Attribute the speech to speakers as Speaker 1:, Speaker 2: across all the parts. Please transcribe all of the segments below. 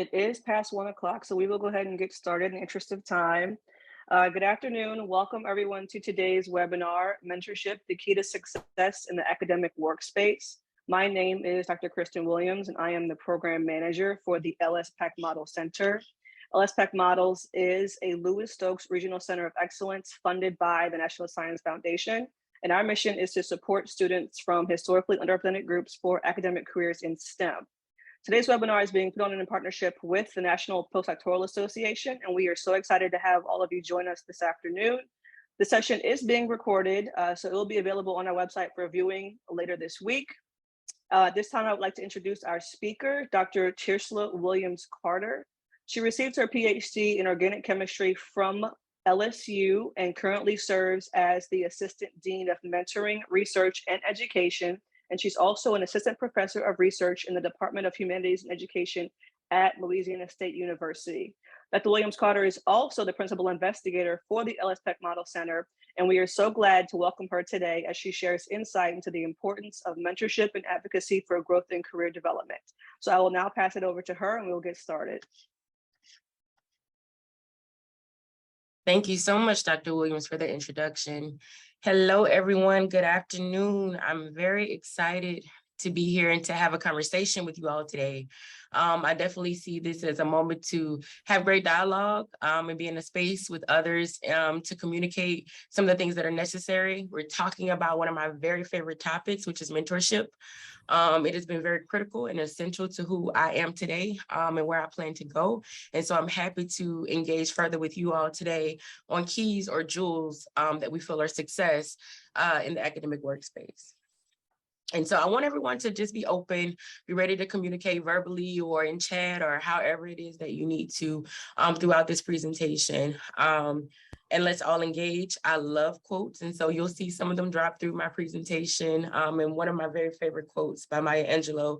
Speaker 1: It is past 1 o'clock, so we will go ahead and get started in the interest of time. Good afternoon. Welcome everyone to today's webinar, Mentorship, the Key to Success in the Academic Workspace. My name is Dr. Kristen Williams, and I am the Program Manager for the LS-PAC Model Center. LS-PAC Models is a Lewis Stokes Regional Center of Excellence funded by the National Science Foundation. And our mission is to support students from historically underrepresented groups for academic careers in STEM. Today's webinar is being put on in partnership with the National Postdoctoral Association, and we are so excited to have all of you join us this afternoon. The session is being recorded, so it will be available on our website for viewing later this week. This time, I would like to introduce our speaker, Dr. Tirsla Williams-Carter. She received her PhD in organic chemistry from LSU and currently serves as the Assistant Dean of Mentoring, Research, and Education. And she's also an assistant professor of research in the Department of Humanities and Education at Louisiana State University. Dr. Williams-Carter is also the principal investigator for the LS-PAC Model Center, and we are so glad to welcome her today as she shares insight into the importance of mentorship and advocacy for growth and career development. So I will now pass it over to her and we'll get started.
Speaker 2: Thank you so much, Dr. Williams, for the introduction. Hello, everyone. Good afternoon. I'm very excited to be here and to have a conversation with you all today. I definitely see this as a moment to have great dialogue and be in a space with others to communicate some of the things that are necessary. We're talking about one of my very favorite topics, which is mentorship. It has been very critical and essential to who I am today and where I plan to go. And so I'm happy to engage further with you all today on keys or jewels that we feel are success in the academic workspace. And so I want everyone to just be open, be ready to communicate verbally or in chat or however it is that you need to throughout this presentation. And let's all engage. I love quotes. And so you'll see some of them drop through my presentation. And one of my very favorite quotes by Maya Angelou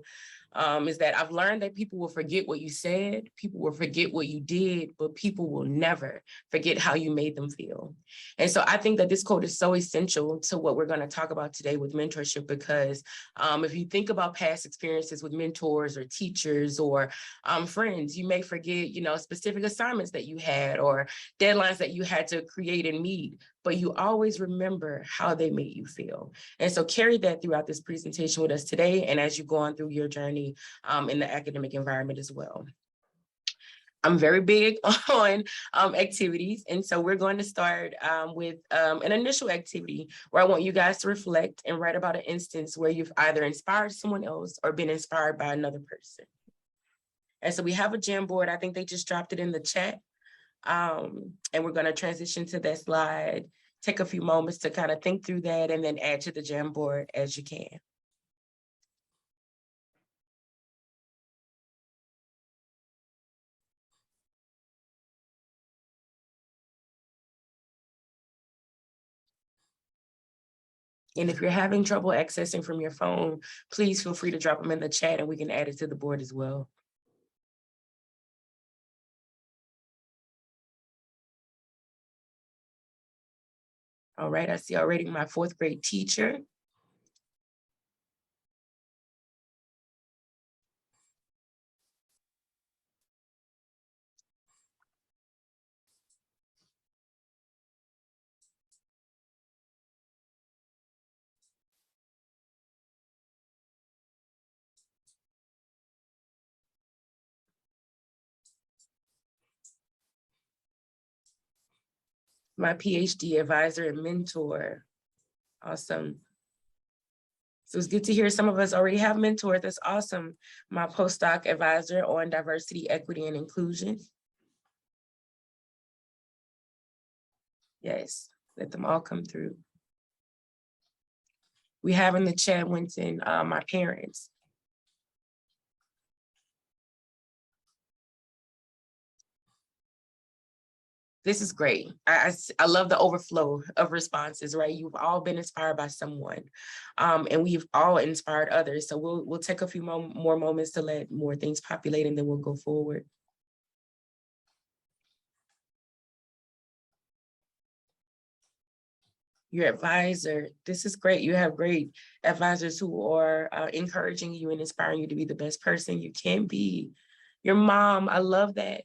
Speaker 2: is that I've learned that people will forget what you said, people will forget what you did, but people will never forget how you made them feel. And so I think that this quote is so essential to what we're going to talk about today with mentorship, because if you think about past experiences with mentors or teachers or friends, you may forget, specific assignments that you had or deadlines that you had to create and meet, but you always remember how they made you feel. And so carry that throughout this presentation with us today and as you go on through your journey in the academic environment as well. I'm very big on activities. And so we're going to start with an initial activity where I want you guys to reflect and write about an instance where you've either inspired someone else or been inspired by another person. And so we have a Jamboard. I think they just dropped it in the chat. And we're going to transition to that slide, take a few moments to kind of think through that and then add to the Jamboard as you can. And if you're having trouble accessing from your phone, please feel free to drop them in the chat and we can add it to the board as well. All right, I see already my 4th grade teacher. My PhD advisor and mentor. Awesome. So it's good to hear some of us already have mentors. That's awesome. My postdoc advisor on diversity, equity, and inclusion. Yes, let them all come through. We have in the chat, Winston, my parents. This is great. I love the overflow of responses, right? You've all been inspired by someone, and we've all inspired others. So we'll take a few more moments to let more things populate, and then we'll go forward. Your advisor, this is great. You have great advisors who are encouraging you and inspiring you to be the best person you can be. Your mom, I love that.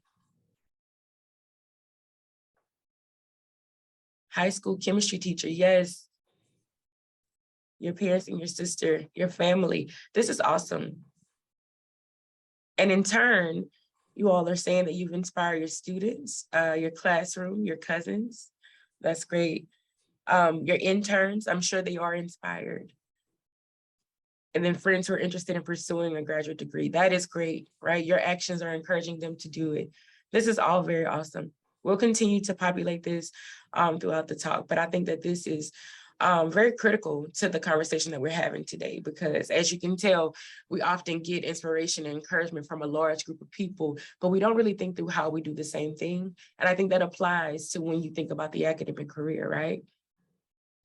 Speaker 2: High school chemistry teacher, yes. Your parents and your sister, your family. This is awesome. And in turn, you all are saying that you've inspired your students, your classroom, your cousins. That's great. Your interns, I'm sure they are inspired. And then friends who are interested in pursuing a graduate degree. That is great, right? Your actions are encouraging them to do it. This is all very awesome. We'll continue to populate this throughout the talk, but I think that this is very critical to the conversation that we're having today, because as you can tell, we often get inspiration and encouragement from a large group of people, but we don't really think through how we do the same thing. And I think that applies to when you think about the academic career, right?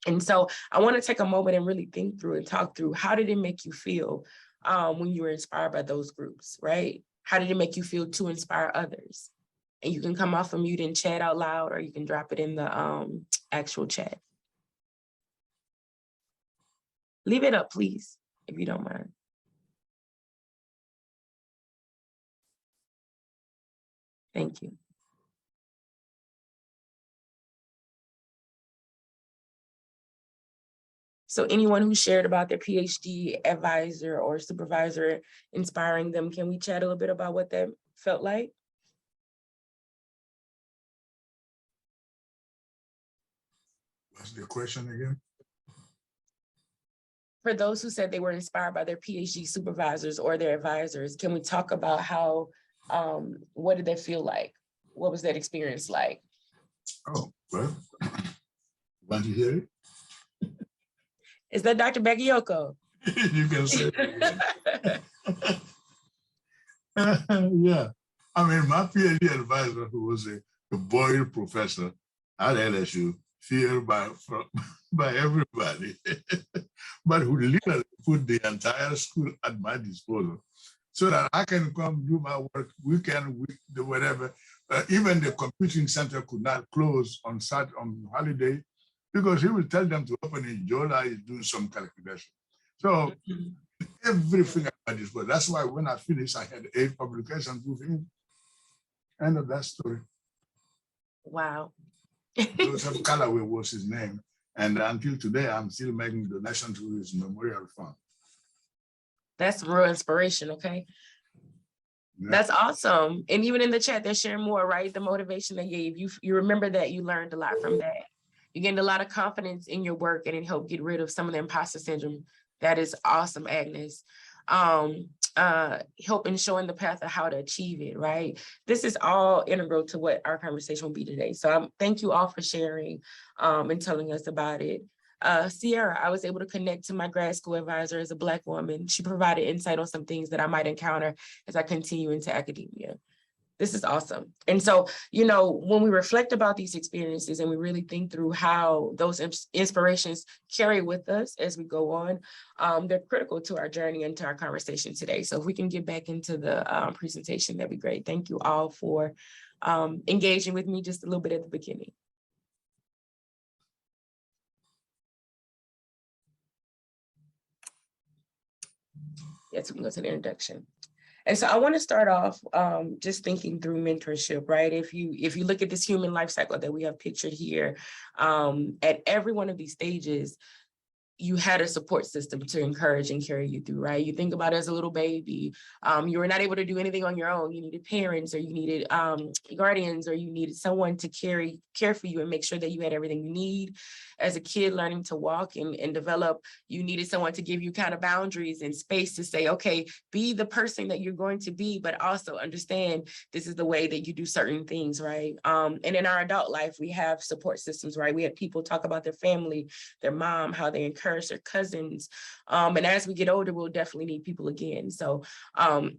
Speaker 2: And so I want to take a moment and really think through and talk through, how did it make you feel when you were inspired by those groups, right? How did it make you feel to inspire others? And you can come off of mute and chat out loud, or you can drop it in the actual chat. Leave it up, please, if you don't mind. Thank you. So anyone who shared about their PhD advisor or supervisor inspiring them, can we chat a little bit about what that felt like?
Speaker 3: What's the question again?
Speaker 2: For those who said they were inspired by their PhD supervisors or their advisors, can we talk about how, what did that feel like? What was that experience like?
Speaker 3: Oh, well, want to hear it?
Speaker 2: Is that Dr. Bagayoko?
Speaker 3: You can say it. Yeah. I mean, my PhD advisor, who was a Boyle professor at LSU, feared by everybody, but who literally put the entire school at my disposal so that I can come do my work weekend, whatever. Even the computing center could not close on holiday, because he will tell them to open in July, is doing some calculation. So everything at my disposal. That's why when I finished, I had 8 publications with him. End of that story.
Speaker 2: Wow.
Speaker 3: Joseph Callaway was his name. And until today, I'm still making donations to his memorial fund.
Speaker 2: That's real inspiration, okay? Yeah. That's awesome. And even in the chat, they're sharing more, right? The motivation they gave you. You remember that you learned a lot from that. You gained a lot of confidence in your work, and it helped get rid of some of the imposter syndrome. That is awesome, Agnes. Helping showing the path of how to achieve it, right? This is all integral to what our conversation will be today. So thank you all for sharing and telling us about it. Sierra, I was able to connect to my grad school advisor as a Black woman. She provided insight on some things that I might encounter as I continue into academia. This is awesome. And so, you know, when we reflect about these experiences and we really think through how those inspirations carry with us as we go on, they're critical to our journey and to our conversation today. So if we can get back into the presentation, that'd be great. Thank you all for engaging with me just a little bit at the beginning. Yes, we can go to the introduction. And so I want to start off just thinking through mentorship, right? If you look at this human life cycle that we have pictured here, at every one of these stages, you had a support system to encourage and carry you through, right? You think about it as a little baby, you were not able to do anything on your own. You needed parents, or you needed guardians, or you needed someone to care for you and make sure that you had everything you need. As a kid learning to walk and develop, you needed someone to give you kind of boundaries and space to say, okay, be the person that you're going to be, but also understand this is the way that you do certain things, right? And in our adult life, we have support systems, right? We have people talk about their family, their mom, how they encourage their cousins. And as we get older, we'll definitely need people again. So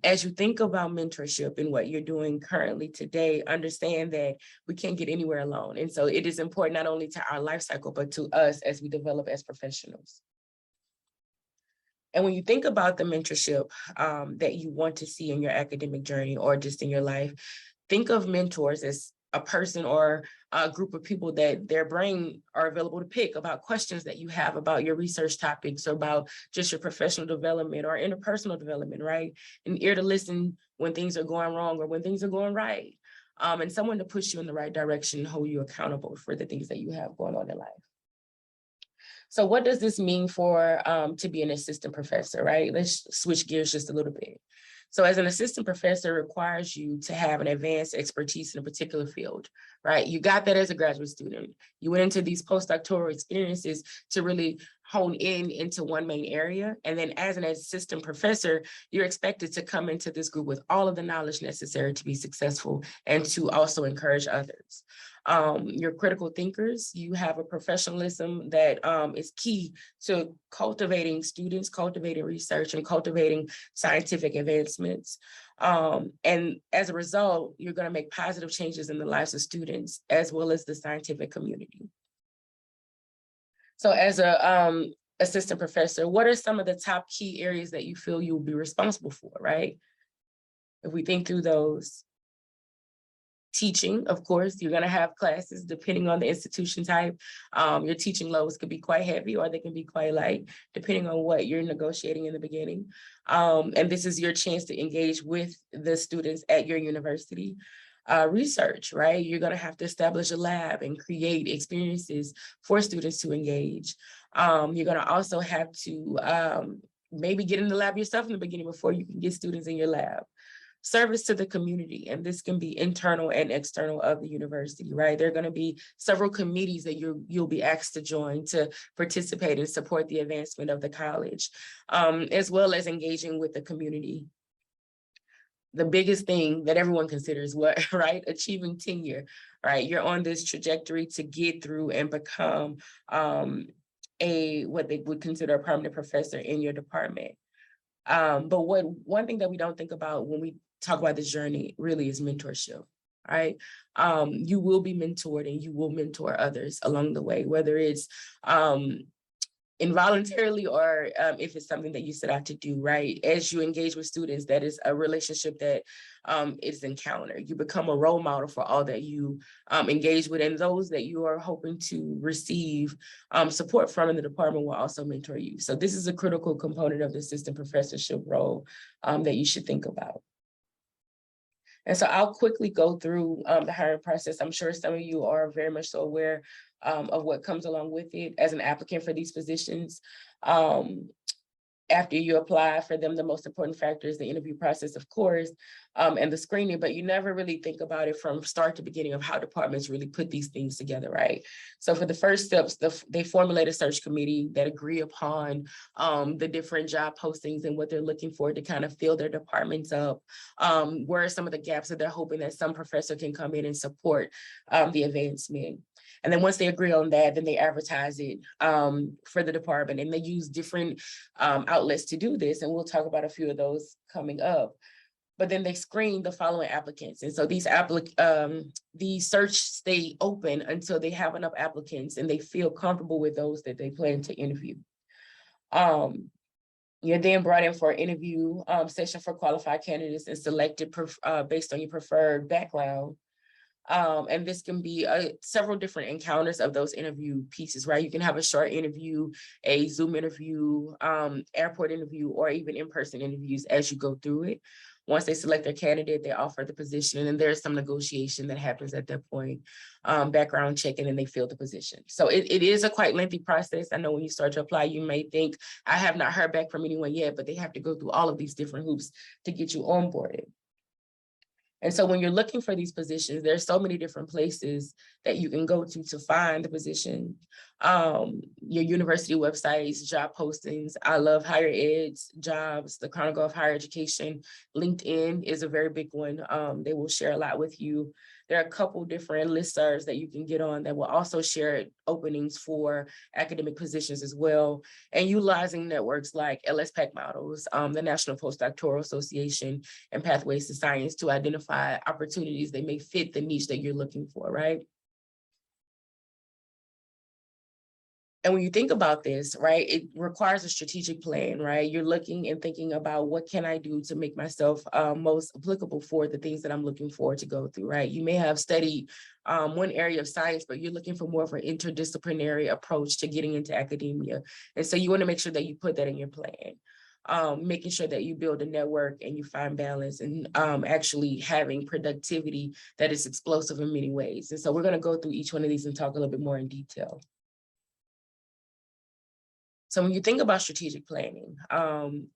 Speaker 2: as you think about mentorship and what you're doing currently today, understand that we can't get anywhere alone. And so it is important not only to our life cycle, but to us as we develop as professionals. And when you think about the mentorship that you want to see in your academic journey or just in your life, think of mentors as a person or a group of people that their brain are available to pick about questions that you have about your research topics or about just your professional development or interpersonal development, right? An ear to listen when things are going wrong or when things are going right. And someone to push you in the right direction and hold you accountable for the things that you have going on in life. So what does this mean for to be an assistant professor, right? Let's switch gears just a little bit. So as an assistant professor, it requires you to have an advanced expertise in a particular field, right? You got that as a graduate student. You went into these postdoctoral experiences to really hone in into one main area. And then as an assistant professor, you're expected to come into this group with all of the knowledge necessary to be successful and to also encourage others. You're critical thinkers. You have a professionalism that is key to cultivating students, cultivating research, and cultivating scientific advancements. And as a result, you're going to make positive changes in the lives of students as well as the scientific community. So as a assistant professor, what are some of the top key areas that you feel you'll be responsible for, right? If we think through those. Teaching, of course, you're going to have classes depending on the institution type. Your teaching loads could be quite heavy or they can be quite light, depending on what you're negotiating in the beginning. And this is your chance to engage with the students at your university. Research, right? You're going to have to establish a lab and create experiences for students to engage. You're going to also have to maybe get in the lab yourself in the beginning before you can get students in your lab. Service to the community, and this can be internal and external of the university, right? There are going to be several committees that you'll be asked to join to participate and support the advancement of the college, as well as engaging with the community. The biggest thing that everyone considers what, right? Achieving tenure, right? You're on this trajectory to get through and become what they would consider a permanent professor in your department. But one thing that we don't think about when we talk about this journey really is mentorship, right? You will be mentored and you will mentor others along the way, whether it's involuntarily or if it's something that you set out to do, right? As you engage with students, that is a relationship that is encountered. You become a role model for all that you engage with, and those that you are hoping to receive support from in the department will also mentor you. So this is a critical component of the assistant professorship role that you should think about. And so I'll quickly go through the hiring process. I'm sure some of you are very much so aware of what comes along with it as an applicant for these positions. After you apply for them, the most important factor is the interview process, of course, and the screening, but you never really think about it from start to beginning of how departments really put these things together, right? So for the first steps, they formulate a search committee that agree upon the different job postings and what they're looking for to kind of fill their departments up. Where are some of the gaps that they're hoping that some professor can come in and support the advancement. And then once they agree on that, then they advertise it for the department, and they use different outlets to do this. And we'll talk about a few of those coming up. But then they screen the following applicants. And so these search stay open until they have enough applicants and they feel comfortable with those that they plan to interview. You're then brought in for an interview session for qualified candidates and selected based on your preferred background. And this can be several different encounters of those interview pieces, right? You can have a short interview, a Zoom interview, airport interview, or even in-person interviews as you go through it. Once they select their candidate, they offer the position, and then there's some negotiation that happens at that point, background check, and then they fill the position. So it is a quite lengthy process. I know when you start to apply, you may think, I have not heard back from anyone yet, but they have to go through all of these different hoops to get you onboarded. And so when you're looking for these positions, there's so many different places that you can go to find the position. Your university websites, job postings. I love Higher Ed's jobs, the Chronicle of Higher Education. LinkedIn is a very big one. They will share a lot with you. There are a couple different listservs that you can get on that will also share openings for academic positions as well. And utilizing networks like LS-PAC models, the National Postdoctoral Association, and Pathways to Science to identify opportunities that may fit the niche that you're looking for, right? And when you think about this, right, it requires a strategic plan, right? You're looking and thinking about what can I do to make myself most applicable for the things that I'm looking for to go through, right? You may have studied one area of science, but you're looking for more of an interdisciplinary approach to getting into academia. And so you want to make sure that you put that in your plan. Making sure that you build a network and you find balance and actually having productivity that is explosive in many ways. And so we're going to go through each one of these and talk a little bit more in detail. So when you think about strategic planning,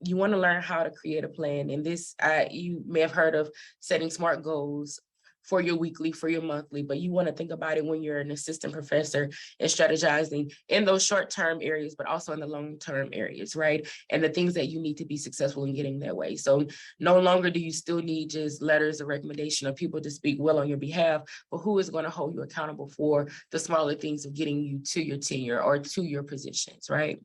Speaker 2: you want to learn how to create a plan. And this, you may have heard of setting SMART goals for your weekly, for your monthly, but you want to think about it when you're an assistant professor and strategizing in those short-term areas, but also in the long-term areas, right? And the things that you need to be successful in getting that way. So no longer do you still need just letters of recommendation or people to speak well on your behalf, but who is going to hold you accountable for the smaller things of getting you to your tenure or to your positions, right?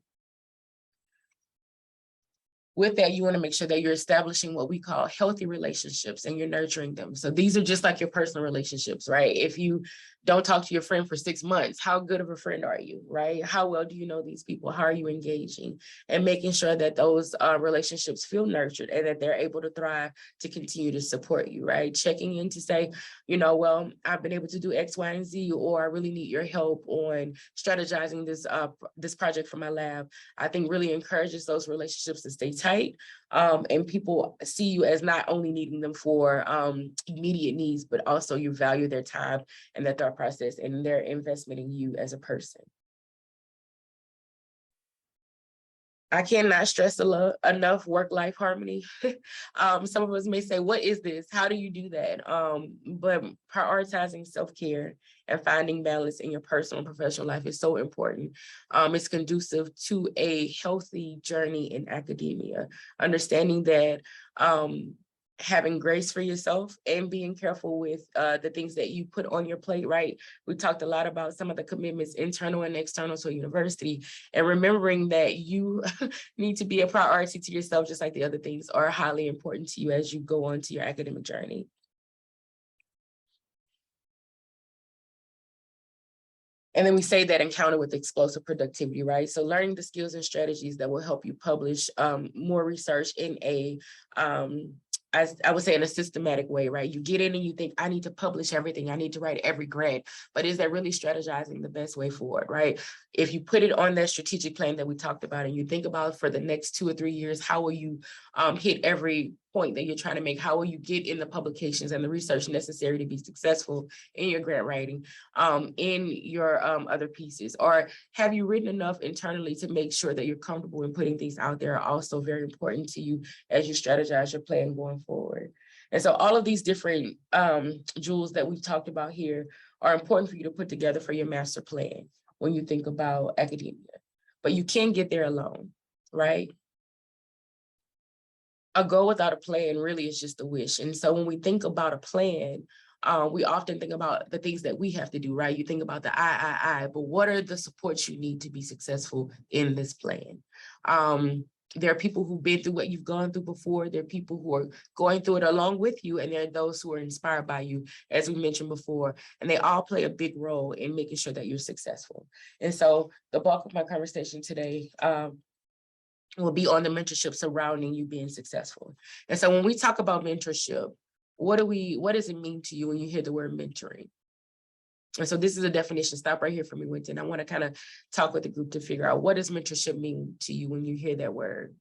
Speaker 2: With that, you want to make sure that you're establishing what we call healthy relationships and you're nurturing them. So these are just like your personal relationships, right? If you don't talk to your friend for 6 months, how good of a friend are you, right? How well do you know these people? How are you engaging? And making sure that those relationships feel nurtured and that they're able to thrive to continue to support you, right? Checking in to say, you know, well, I've been able to do X, Y, and Z, or I really need your help on strategizing this project for my lab. I think really encourages those relationships to stay tight, and people see you as not only needing them for immediate needs, but also you value their time and their thought process and their investment in you as a person. I cannot stress enough work-life harmony. Some of us may say, what is this? How do you do that? But prioritizing self-care and finding balance in your personal and professional life is so important. It's conducive to a healthy journey in academia, understanding that having grace for yourself and being careful with the things that you put on your plate, right? We talked a lot about some of the commitments, internal and external to a university, and remembering that you need to be a priority to yourself, just like the other things are highly important to you as you go on to your academic journey. And then we say that encounter with explosive productivity, right? So learning the skills and strategies that will help you publish more research in a I would say in a systematic way, right? You get in and you think, I need to publish everything. I need to write every grant, but is that really strategizing the best way forward, right? If you put it on that strategic plan that we talked about and you think about for the next 2 or 3 years, how will you hit every point that you're trying to make? How will you get in the publications and the research necessary to be successful in your grant writing, in your other pieces? Or have you written enough internally to make sure that you're comfortable in putting things out there are also very important to you as you strategize your plan going forward. And so all of these different jewels that we've talked about here are important for you to put together for your master plan when you think about academia. But you can't get there alone, right? A goal without a plan really is just a wish. And so when we think about a plan, we often think about the things that we have to do, right? You think about the I, but what are the supports you need to be successful in this plan? There are people who've been through what you've gone through before. There are people who are going through it along with you, and there are those who are inspired by you, as we mentioned before, and they all play a big role in making sure that you're successful. And so the bulk of my conversation today will be on the mentorship surrounding you being successful. And so when we talk about mentorship, what does it mean to you when you hear the word mentoring? And so this is a definition. Stop right here for me, Winton. I want to kind of talk with the group to figure out, what does mentorship mean to you when you hear that word?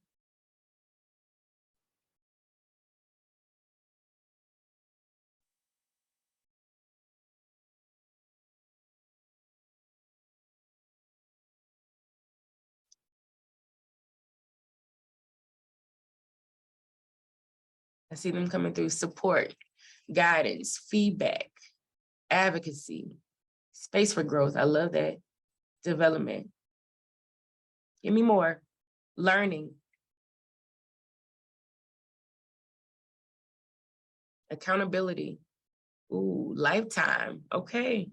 Speaker 2: I see them coming through: support, guidance, feedback, advocacy, space for growth. I love that. Development. Give me more. Learning. Accountability. Ooh, lifetime. Okay.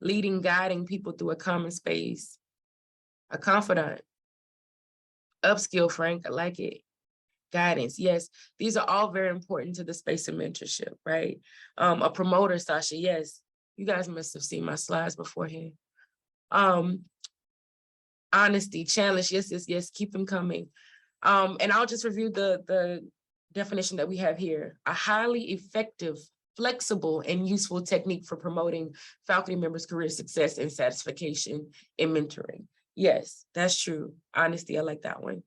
Speaker 2: Leading, guiding people through a common space. A confidant. Upskill, Frank. I like it. Guidance. Yes, these are all very important to the space of mentorship, right? A promoter, Sasha. Yes, you guys must have seen my slides beforehand. honesty, challenge, yes, yes, yes, keep them coming. And I'll just review the definition that we have here. A highly effective, flexible, and useful technique for promoting faculty members' career success and satisfaction in mentoring. Yes, that's true. Honesty, I like that one.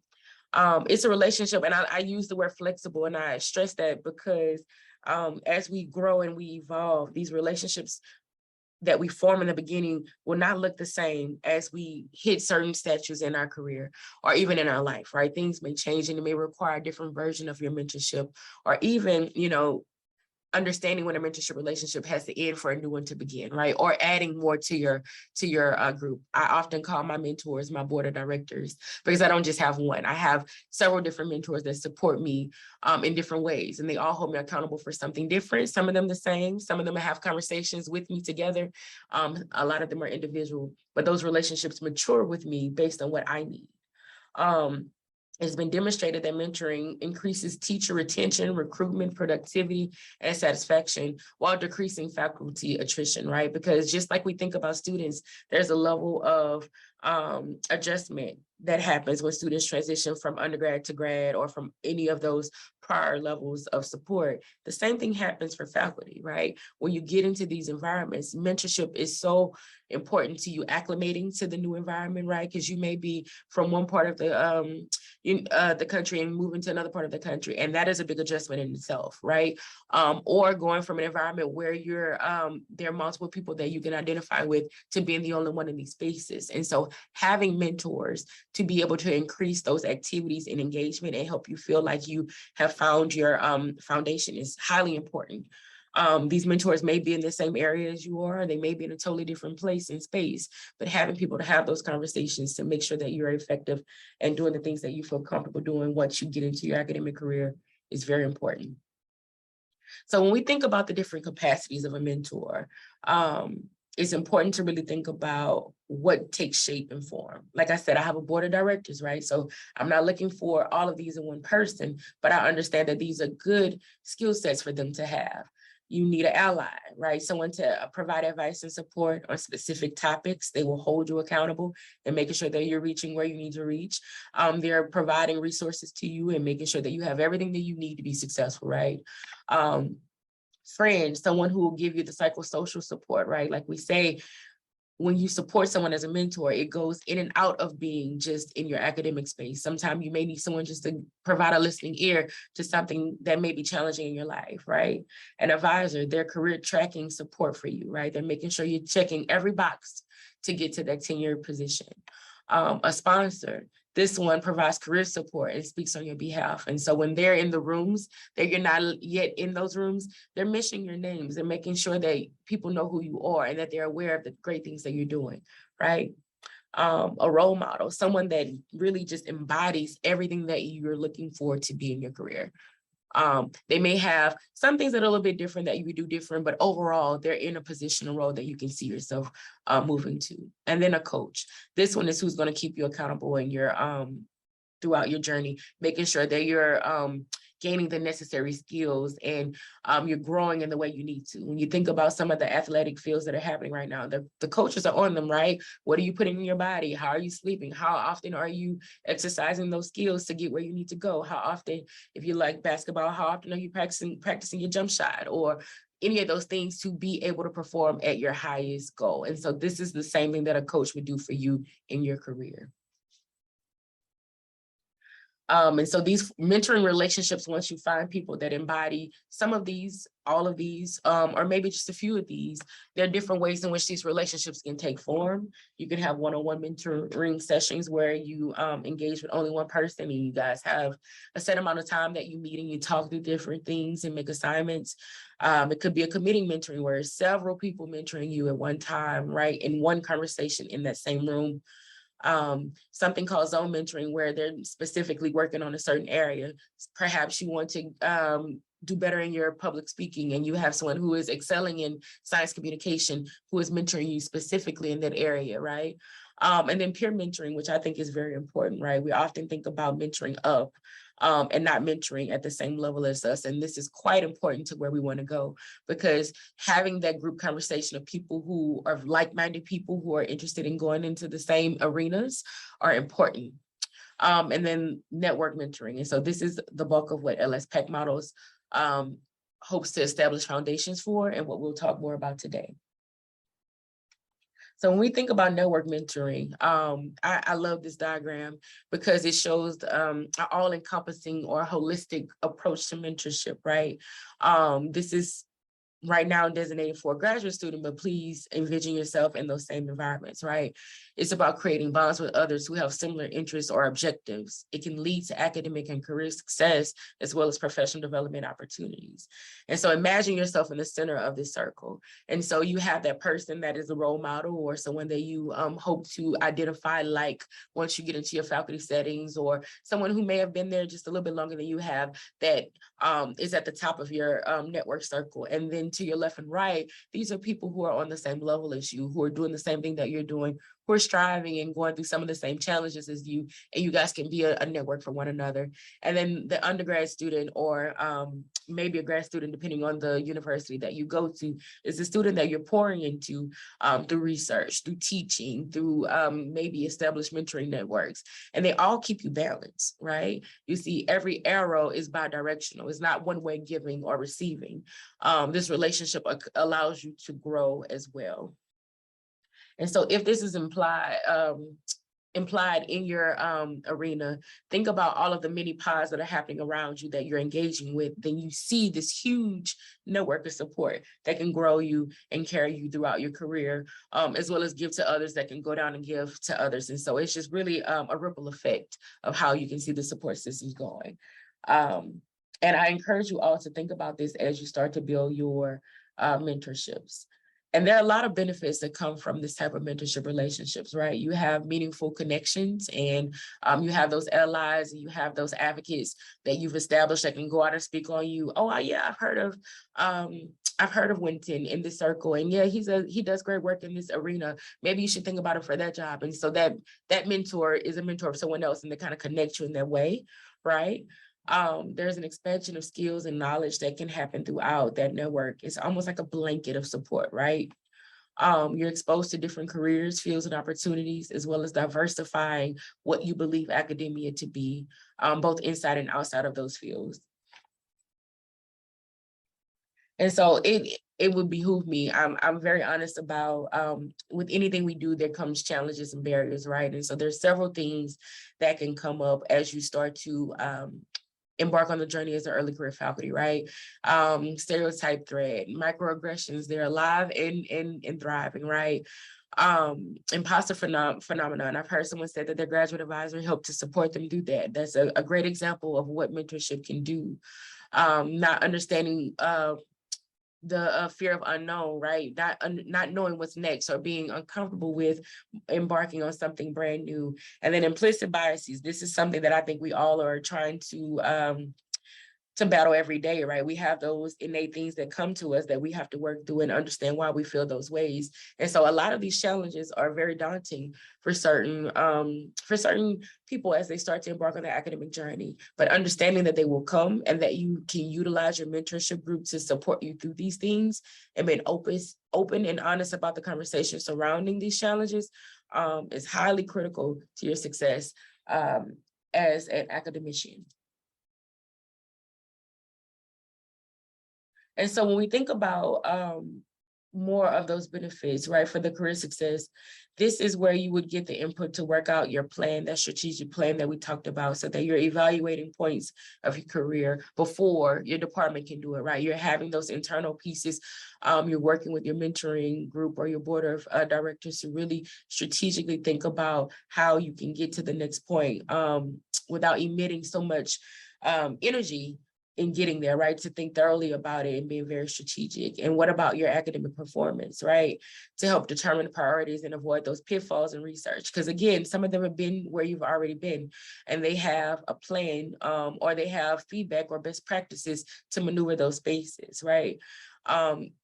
Speaker 2: It's a relationship, and I use the word flexible, and I stress that because as we grow and we evolve, these relationships that we form in the beginning will not look the same as we hit certain statues in our career or even in our life, right? Things may change and it may require a different version of your mentorship, or even, understanding when a mentorship relationship has to end for a new one to begin, right? Or adding more to your group. I often call my mentors my board of directors because I don't just have one. I have several different mentors that support me in different ways, and they all hold me accountable for something different. Some of them the same. Some of them have conversations with me together. A lot of them are individual, but those relationships mature with me based on what I need. It's been demonstrated that mentoring increases teacher retention, recruitment, productivity, and satisfaction while decreasing faculty attrition, right? Because just like we think about students, there's a level of adjustment that happens when students transition from undergrad to grad or from any of those prior levels of support. The same thing happens for faculty, right? When you get into these environments, mentorship is so important to you acclimating to the new environment, right? Because you may be from one part of the country and moving to another part of the country, and that is a big adjustment in itself, right? Or going from an environment where there are multiple people that you can identify with to being the only one in these spaces. And so having mentors to be able to increase those activities and engagement and help you feel like you have found your foundation is highly important. These mentors may be in the same area as you are, they may be in a totally different place and space, but having people to have those conversations to make sure that you're effective and doing the things that you feel comfortable doing once you get into your academic career is very important. So when we think about the different capacities of a mentor, it's important to really think about what takes shape and form. Like I said, I have a board of directors, right? So I'm not looking for all of these in one person, but I understand that these are good skill sets for them to have. You need an ally, right? Someone to provide advice and support on specific topics. They will hold you accountable and making sure that you're reaching where you need to reach. They're providing resources to you and making sure that you have everything that you need to be successful, right? Friend, someone who will give you the psychosocial support, right? Like we say, when you support someone as a mentor, it goes in and out of being just in your academic space. Sometimes you may need someone just to provide a listening ear to something that may be challenging in your life, right? An advisor, their career tracking support for you, right? They're making sure you're checking every box to get to that tenured position. A sponsor, this one provides career support and speaks on your behalf. And so when they're in the rooms that you're not yet in those rooms, they're mentioning your names. They're making sure that people know who you are and that they're aware of the great things that you're doing, right? A role model, someone that really just embodies everything that you're looking for to be in your career. They may have some things that are a little bit different that you would do different, but overall they're in a position or role that you can see yourself moving to. And then a coach. This one is who's going to keep you accountable in your throughout your journey, making sure that you're gaining the necessary skills and you're growing in the way you need to. When you think about some of the athletic fields that are happening right now, the coaches are on them, right? What are you putting in your body? How are you sleeping? How often are you exercising those skills to get where you need to go? How often, if you like basketball, how often are you practicing your jump shot or any of those things to be able to perform at your highest goal? And so this is the same thing that a coach would do for you in your career. And so these mentoring relationships, once you find people that embody some of these, all of these, or maybe just a few of these, there are different ways in which these relationships can take form. You can have one-on-one mentoring sessions where you engage with only one person and you guys have a set amount of time that you meet and you talk through different things and make assignments. It could be a committing mentoring where it's several people mentoring you at one time, right? In one conversation in that same room. Something called zone mentoring where they're specifically working on a certain area. Perhaps you want to do better in your public speaking, and you have someone who is excelling in science communication who is mentoring you specifically in that area, right? And then peer mentoring, which I think is very important, right? We often think about mentoring up and not mentoring at the same level as us. And this is quite important to where we want to go, because having that group conversation of people who are like-minded people who are interested in going into the same arenas are important. And then network mentoring. And so this is the bulk of what LS-PAC models hopes to establish foundations for, and what we'll talk more about today. So when we think about network mentoring, I love this diagram because it shows an all-encompassing or holistic approach to mentorship, right? This is right now designated for a graduate student, but please envision yourself in those same environments, right? It's about creating bonds with others who have similar interests or objectives. It can lead to academic and career success, as well as professional development opportunities. And so imagine yourself in the center of this circle. And so you have that person that is a role model, or someone that you hope to identify like once you get into your faculty settings, or someone who may have been there just a little bit longer than you have, that is at the top of your network circle. And then to your left and right, these are people who are on the same level as you, who are doing the same thing that you're doing, who are striving and going through some of the same challenges as you, and you guys can be a network for one another. And then the undergrad student, or maybe a grad student, depending on the university that you go to, is the student that you're pouring into through research, through teaching, through maybe established mentoring networks. And they all keep you balanced, right? You see, every arrow is bi-directional. It's not one way giving or receiving. This relationship allows you to grow as well. And so if this is implied in your arena, think about all of the many pods that are happening around you that you're engaging with. Then you see this huge network of support that can grow you and carry you throughout your career, as well as give to others that can go down and give to others. And so it's just really a ripple effect of how you can see the support systems going. And I encourage you all to think about this as you start to build your mentorships. And there are a lot of benefits that come from this type of mentorship relationships, right? You have meaningful connections, and you have those allies, and you have those advocates that you've established that can go out and speak on you. Oh, yeah, I've heard of Winton in this circle, and yeah, he does great work in this arena. Maybe you should think about it for that job. And so that mentor is a mentor of someone else, and they kind of connect you in that way, right? There's an expansion of skills and knowledge that can happen throughout that network. It's almost like a blanket of support, right? You're exposed to different careers, fields, and opportunities, as well as diversifying what you believe academia to be, both inside and outside of those fields. And so it would behoove me. I'm very honest about with anything we do, there comes challenges and barriers, right? And so there's several things that can come up as you start to embark on the journey as an early career faculty, right? Stereotype threat, microaggressions, they're alive and thriving, right? Imposter phenomenon. I've heard someone say that their graduate advisor helped to support them do that. That's a great example of what mentorship can do. Not understanding the fear of unknown, right? Not knowing what's next, or being uncomfortable with embarking on something brand new. And then implicit biases. This is something that I think we all are trying to battle every day, right? We have those innate things that come to us that we have to work through and understand why we feel those ways. And so a lot of these challenges are very daunting for certain people as they start to embark on their academic journey. But understanding that they will come, and that you can utilize your mentorship group to support you through these things, and being open and honest about the conversation surrounding these challenges is highly critical to your success as an academician. And so when we think about more of those benefits, right, for the career success, this is where you would get the input to work out your plan, that strategic plan that we talked about, so that you're evaluating points of your career before your department can do it, right? You're having those internal pieces. You're working with your mentoring group or your board of directors to really strategically think about how you can get to the next point without emitting so much energy in getting there, right? To think thoroughly about it and being very strategic. And what about your academic performance, right? To help determine priorities and avoid those pitfalls in research. Because again, some of them have been where you've already been, and they have a plan, or they have feedback or best practices to maneuver those spaces, right?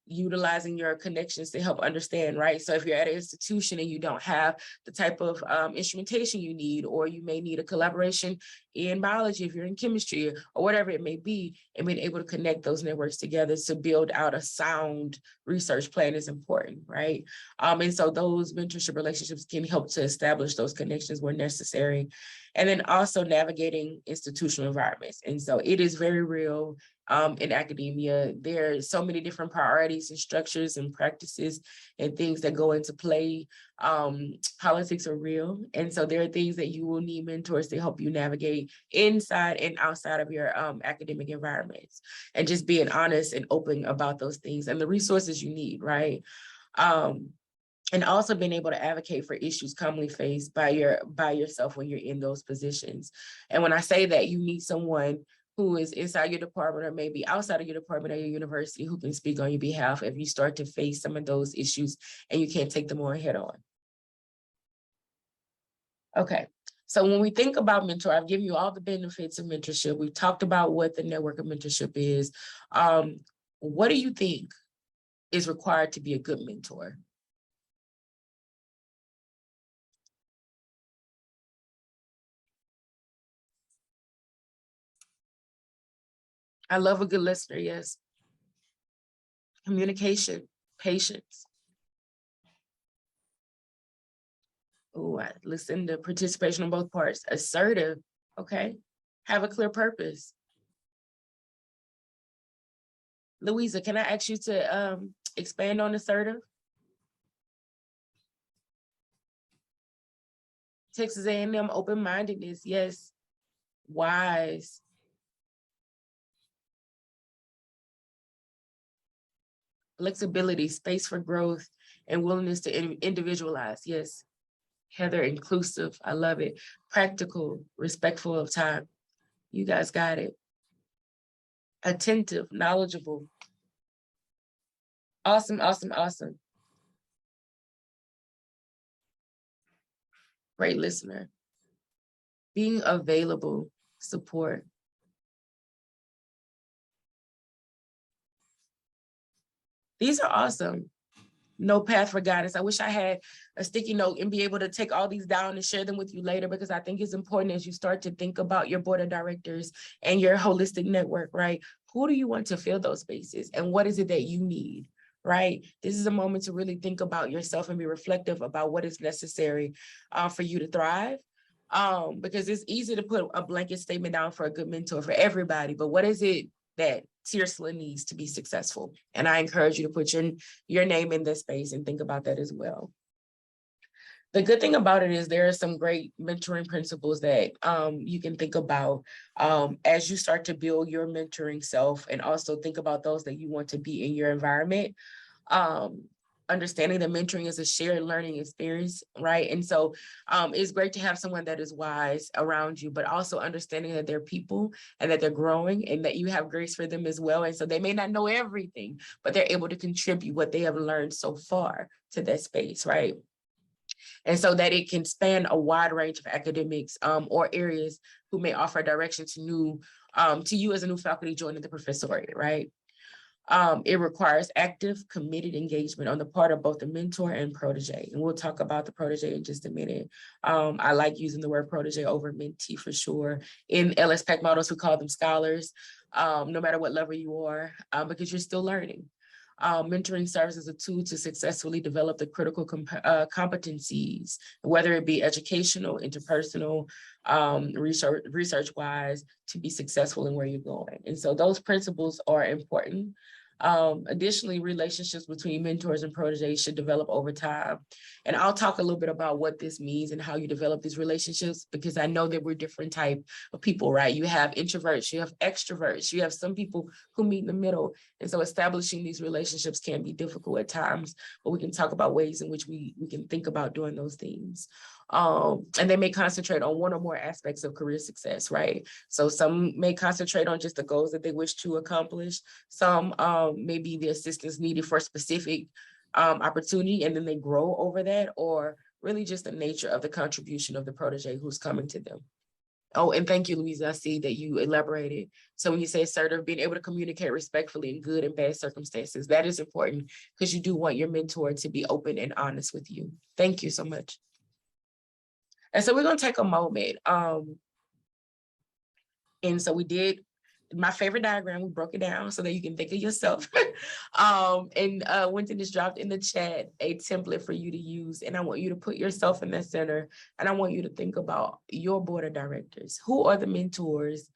Speaker 2: Utilizing your connections to help understand, right? So if you're at an institution and you don't have the type of instrumentation you need, or you may need a collaboration in biology if you're in chemistry, or whatever it may be, and being able to connect those networks together to build out a sound research plan is important, right? And so those mentorship relationships can help to establish those connections where necessary. And then also navigating institutional environments. And so it is very real. In academia, there are so many different priorities and structures and practices and things that go into play. Politics are real. And so there are things that you will need mentors to help you navigate inside and outside of your academic environments, and just being honest and open about those things and the resources you need, right? And also being able to advocate for issues commonly faced by yourself when you're in those positions. And when I say that, you need someone who is inside your department or maybe outside of your department or your university who can speak on your behalf if you start to face some of those issues and you can't take them on head on. Okay, so when we think about mentor, I've given you all the benefits of mentorship. We've talked about what the network of mentorship is. What do you think is required to be a good mentor? I love a good listener, yes. Communication, patience. Oh, I listen to participation on both parts. Assertive, okay. Have a clear purpose. Louisa, can I ask you to expand on assertive? Texas A&M, open-mindedness, yes. Wise. Flexibility, space for growth, and willingness to individualize, yes. Heather, inclusive, I love it. Practical, respectful of time. You guys got it. Attentive, knowledgeable. Awesome, awesome, awesome. Great listener. Being available, support. These are awesome. No path for guidance. I wish I had a sticky note and be able to take all these down and share them with you later, because I think it's important as you start to think about your board of directors and your holistic network, right? Who do you want to fill those spaces, and what is it that you need, right? This is a moment to really think about yourself and be reflective about what is necessary for you to thrive. Because it's easy to put a blanket statement down for a good mentor for everybody, but what is it that Tearsla needs to be successful? And I encourage you to put your name in this space and think about that as well. The good thing about it is there are some great mentoring principles that you can think about as you start to build your mentoring self, and also think about those that you want to be in your environment. Understanding that mentoring is a shared learning experience, right? And so it's great to have someone that is wise around you, but also understanding that they're people and that they're growing and that you have grace for them as well. And so they may not know everything, but they're able to contribute what they have learned so far to that space, right? And so that it can span a wide range of academics or areas who may offer direction to you as a new faculty joining the professoriate, right? It requires active, committed engagement on the part of both the mentor and protege. And we'll talk about the protege in just a minute. I like using the word protege over mentee for sure. In LS-PAC models, we call them scholars, no matter what level you are, because you're still learning. Mentoring serves as a tool to successfully develop the critical competencies, whether it be educational, interpersonal, research-wise, to be successful in where you're going. And so those principles are important. Additionally, relationships between mentors and proteges should develop over time. And I'll talk a little bit about what this means and how you develop these relationships, because I know that we're different type of people, right? You have introverts, you have extroverts, you have some people who meet in the middle. And so establishing these relationships can be difficult at times, but we can talk about ways in which we can think about doing those things. And they may concentrate on one or more aspects of career success, right? So some may concentrate on just the goals that they wish to accomplish. Some may be the assistance needed for a specific opportunity, and then they grow over that, or really just the nature of the contribution of the protege who's coming to them. Oh, and thank you, Louisa. I see that you elaborated. So when you say assertive, being able to communicate respectfully in good and bad circumstances, that is important, because you do want your mentor to be open and honest with you. Thank you so much. And so we're going to take a moment. And so we did my favorite diagram. We broke it down so that you can think of yourself. Winston just dropped in the chat a template for you to use. And I want you to put yourself in the center. And I want you to think about your board of directors. Who are the mentors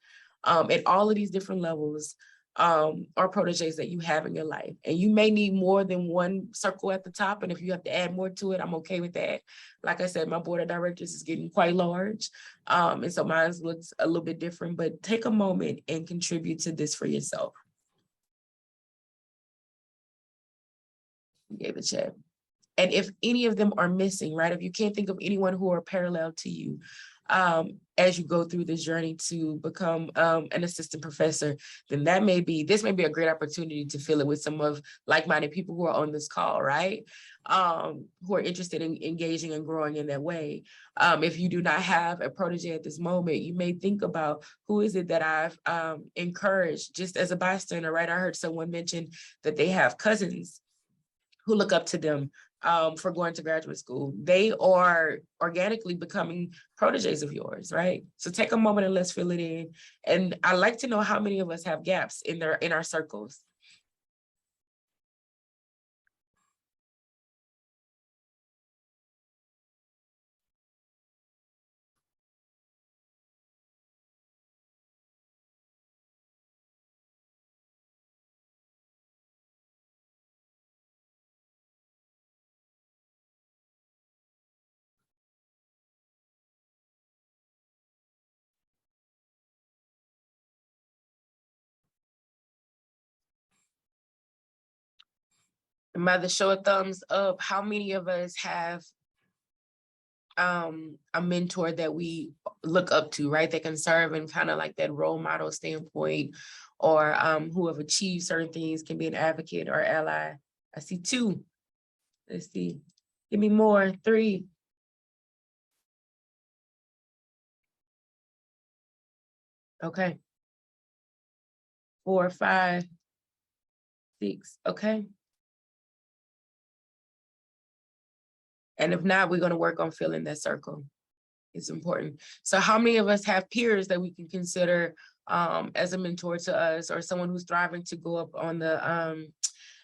Speaker 2: at all of these different levels or proteges that you have in your life? And you may need more than one circle at the top. And if you have to add more to it, I'm okay with that. Like I said, my board of directors is getting quite large. And so mine looks a little bit different, but take a moment and contribute to this for yourself. Gave a chat. And if any of them are missing, right? If you can't think of anyone who are parallel to you, as you go through this journey to become an assistant professor, then this may be a great opportunity to fill it with some of like-minded people who are on this call, right? Who are interested in engaging and growing in that way. If you do not have a protege at this moment, you may think about who is it that I've encouraged just as a bystander, right? I heard someone mention that they have cousins who look up to them for going to graduate school. They are organically becoming proteges of yours, right? So take a moment and let's fill it in. And I'd like to know how many of us have gaps in our circles. And by the show of thumbs up, how many of us have a mentor that we look up to, right? That can serve in kind of like that role model standpoint, or who have achieved certain things, can be an advocate or ally. I see 2. Let's see. Give me more. 3. Okay. 4, 5, 6. Okay. And if not, we're going to work on filling that circle. It's important. So how many of us have peers that we can consider as a mentor to us, or someone who's thriving to go up on the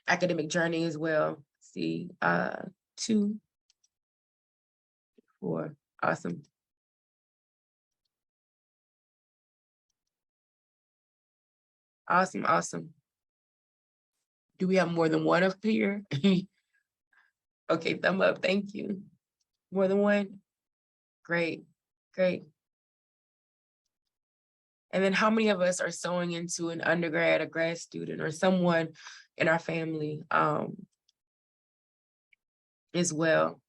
Speaker 2: academic journey as well? See, 2, 4. Awesome. Awesome, awesome. Do we have more than one up here? Okay, thumb up. Thank you. More than one? Great, great. And then how many of us are sewing into an undergrad, a grad student, or someone in our family as well?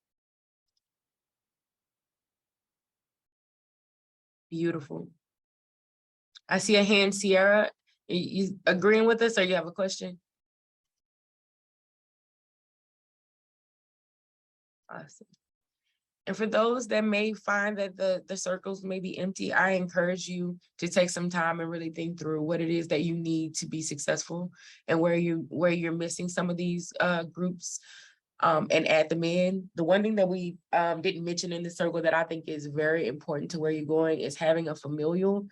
Speaker 2: Beautiful. I see a hand, Sierra. You agreeing with us, or you have a question? Awesome. And for those that may find that the circles may be empty, I encourage you to take some time and really think through what it is that you need to be successful, and where you're missing some of these groups, and add them in. The one thing that we didn't mention in the circle that I think is very important to where you're going is having a familial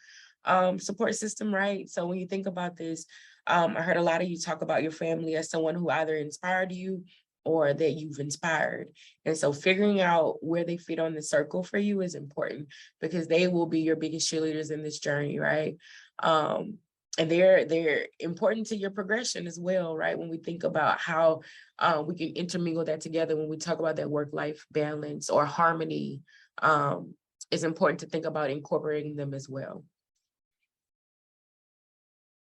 Speaker 2: support system, right? So when you think about this, I heard a lot of you talk about your family as someone who either inspired you or that you've inspired. And so figuring out where they fit on the circle for you is important, because they will be your biggest cheerleaders in this journey, right? and they're important to your progression as well, right? When we think about how we can intermingle that together, when we talk about that work-life balance or harmony, it's important to think about incorporating them as well.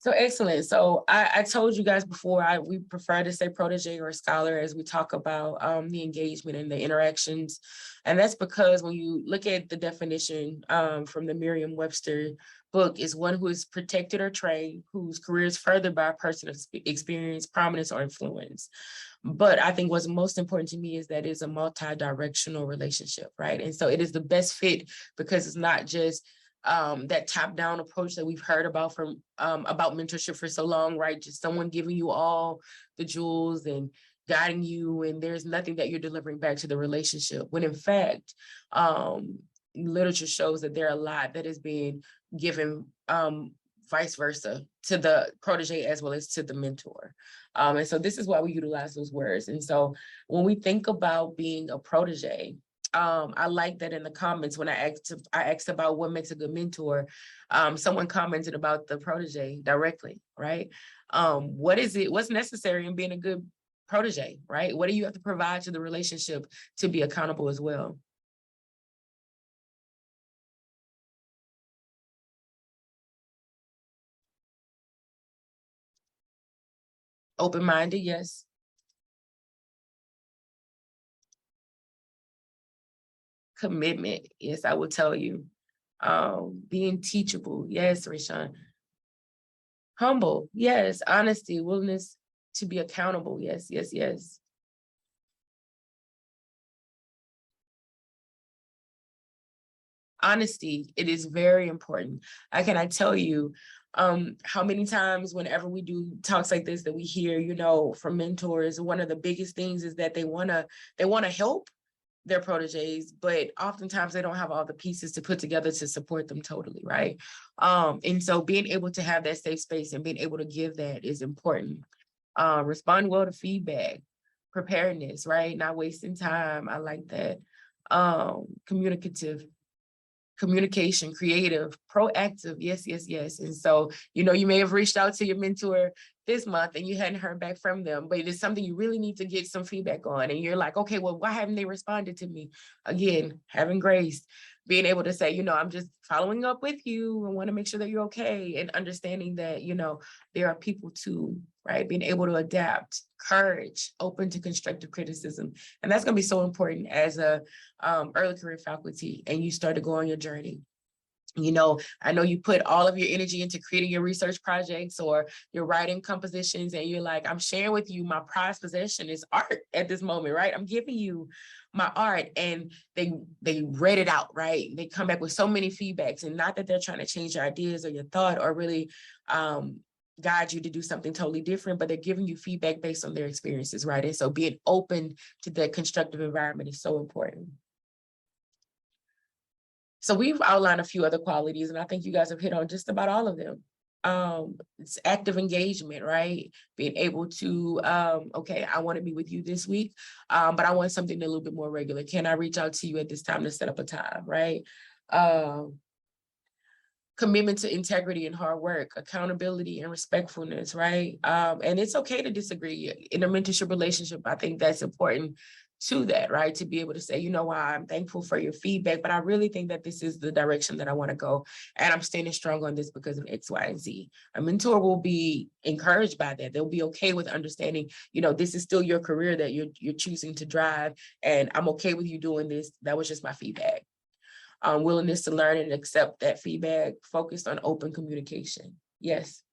Speaker 2: So excellent. So I told you guys before, we prefer to say protege or scholar as we talk about the engagement and the interactions. And that's because when you look at the definition from the Merriam-Webster book, is one who is protected or trained, whose career is furthered by a person of experience, prominence, or influence. But I think what's most important to me is that it's a multi-directional relationship, right? And so it is the best fit because it's not just that top-down approach that we've heard about from about mentorship for so long, right? Just someone giving you all the jewels and guiding you, and there's nothing that you're delivering back to the relationship. When in fact, literature shows that there are a lot that is being given vice versa to the protege as well as to the mentor. And so this is why we utilize those words. And so when we think about being a protege, I like that in the comments when I asked about what makes a good mentor, someone commented about the protege directly, right? What's necessary in being a good protege, right? What do you have to provide to the relationship to be accountable as well? Open-minded, yes. Commitment, yes, I will tell you. Being teachable, yes, Rashawn. Humble, yes. Honesty, willingness to be accountable, yes, yes, yes. Honesty, it is very important. I tell you how many times whenever we do talks like this that we hear, you know, from mentors, one of the biggest things is that they wanna help their proteges, but oftentimes they don't have all the pieces to put together to support them totally, right? And so being able to have that safe space and being able to give that is important. Respond well to feedback, preparedness, right? Not wasting time. I like that. Communication, creative, proactive, yes, yes, yes. And so, you know, you may have reached out to your mentor this month and you hadn't heard back from them, but it is something you really need to get some feedback on. And you're like, okay, well, why haven't they responded to me? Again, having grace, being able to say, you know, I'm just following up with you and want to make sure that you're okay, and understanding that, you know, there are people too, right? Being able to adapt, courage, open to constructive criticism. And that's going to be so important as a early career faculty and you start to go on your journey. You know, I know you put all of your energy into creating your research projects or your writing compositions, and you're like, I'm sharing with you my prized possession is art at this moment, right? I'm giving you my art, and they read it out, right? They come back with so many feedbacks, and not that they're trying to change your ideas or your thought or really guide you to do something totally different, but they're giving you feedback based on their experiences, right? And so being open to that constructive environment is so important. So we've outlined a few other qualities, and I think you guys have hit on just about all of them. It's active engagement, right? Being able to, okay, I want to be with you this week, but I want something a little bit more regular. Can I reach out to you at this time to set up a time, right? Commitment to integrity and hard work, accountability and respectfulness, right? And it's okay to disagree. In a mentorship relationship, I think that's important to that, right? To be able to say, you know, I'm thankful for your feedback, but I really think that this is the direction that I want to go. And I'm standing strong on this because of X, Y, and Z. A mentor will be encouraged by that. They'll be okay with understanding, you know, this is still your career that you're choosing to drive. And I'm okay with you doing this. That was just my feedback. Willingness to learn and accept that feedback, focused on open communication. Yes.